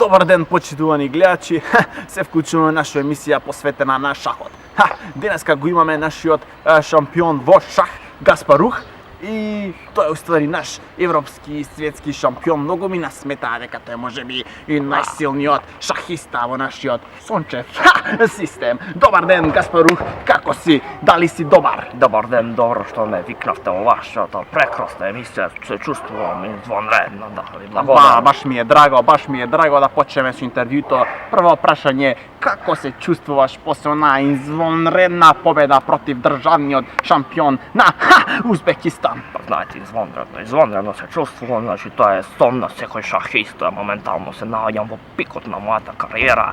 Добар ден, почитувани гледачи. Се вклучуваме наша емисија посветена на шахот. Денеска го имаме нашиот шампион во шах, Гаспарух. И тој е уствари наш европски и светски шампион. Многу ми насметаа дека тој можеби и најсилниот шахиста во нашиот сончев систем. Добар ден, Гаспарух, како си? Дали си добар? Добар ден, добро што ме викнавте во вашата прекрасна емисија. Се чувствувам извонредно, да ви благодарам. Баш ми е драго да почнеме со интервјуто. Прво прашање, како се чувствуваш после онаа извонредна победа против државниот шампион на Узбекистан? Па знаете, извонредно се чувствувам, значи тоа е сон на секој шахиста, моментално се наоѓам во пикот на мојата кариера.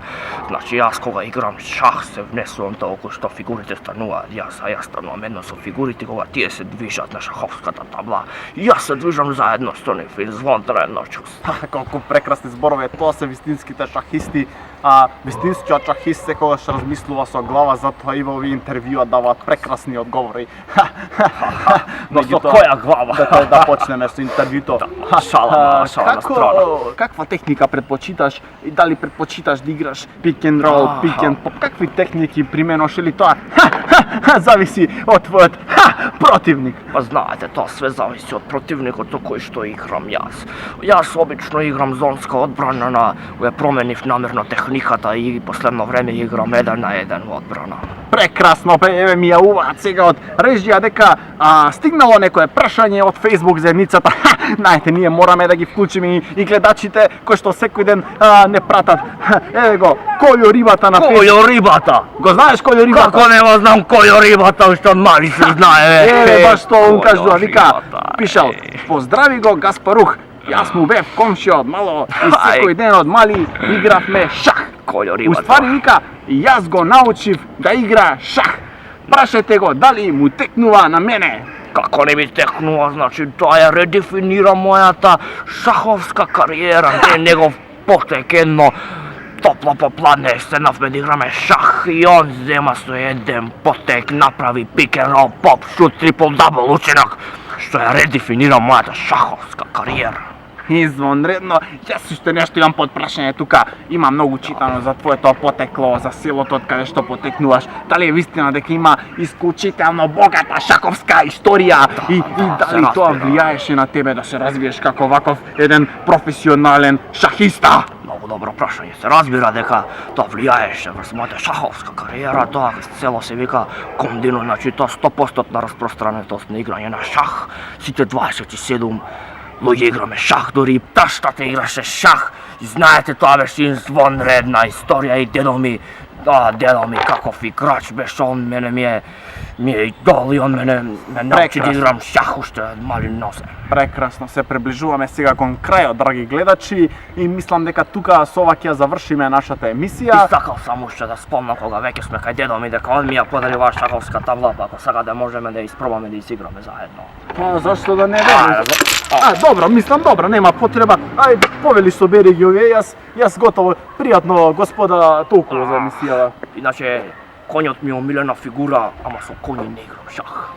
Значи јас кога играм шах се внесувам толку што фигурите стануваат јас, а јас станувам едно со фигурите кога тие се движат на шаховската табла. Јас се движам заедно со нив, извонредно чувство. Колку прекрасни зборови, тоа се вистинските шахисти. Вистинскиот шахист секогаш размислува со глава, затоа и во овие интервјуа даваат прекрасни одговори. Но со која глава? Да почнеме со интервјуто. Шала на страна. Каква техника предпочиташ? И дали предпочиташ да играш пик енд рол, пик енд поп? Какви техники применуваш или тоа? Зависи од твојот противник. Па знаете, тоа све зависи од противникот со кој што играм јас. Јас обично играм зонска одбрана, ја променив намерно техниката и последно време играм 1 на 1 во одбрана. Прекрасно, еве ми ја уваат сега од режија дека стигнало некое прашање од Facebook заедницата. Знаете, ние мораме да ги вклучиме и гледачите кои што секој ден не пратат. Еве го, Којо рибата на Facebook. Којо рибата? Го знаеш Којо рибата? Како не го знам Којо рибата, уште мали се знае. Еве, баш тоа он кажува, вика, пишал, поздрави го Гаспарух. Јас му бев комшија од мало и секој ден од мали игравме шах. Којо рибата? Уствари вика, јас го научив да игра шах. Прашете го дали му текнува на мене. Како не ми текнува, значи тоа ја редефинира мојата шаховска кариера, де негов потек едно топло попладне седнавме да играме шах и он зема со еден потек, направи пик енд рол, поп, шут, трипл, дабл, учинок, што ја редефинира мојата шаховска кариера. Извонредно, јас уште нешто имам под прашање тука. Има многу читано за твоето потекло, за селото од каде што потекнуваш. Дали е вистина дека има исклучително богата шаковска историја и дали тоа влијаеше на тебе да се развиеш како ваков еден професионален шахиста? Многу добро прашање. Се разбира дека тоа влијаеше врз мојата шаховска кариера, тоа село се вика Комдино, значи тоа 100% распространетост на играње на шах. Сите 27 луѓе играме шах, дури таштата играше шах. И знаете, тоа беше извонредна историја и дедо ми каков играч беше, он мене ми е идол и он мене научи да играм шах уште мали носе. Прекрасно, се приближуваме сега кон крајот, драги гледачи, и мислам дека тука со ова ќе завршиме нашата емисија. И сакал сам уште да спомнам кога веќе сме кај дедо ми дека он ми ја подари оваа шаховска табла, па ако сака да можеме да испробаме да изиграме заедно. Па зашто да не добро, мислам добро, нема потреба. Ајде, повели собери ги овие, јас готово. Пријатно, господа, толку за емисијава. Иначе, конјот ми е омилена фигура, ама со коњи не играм шах.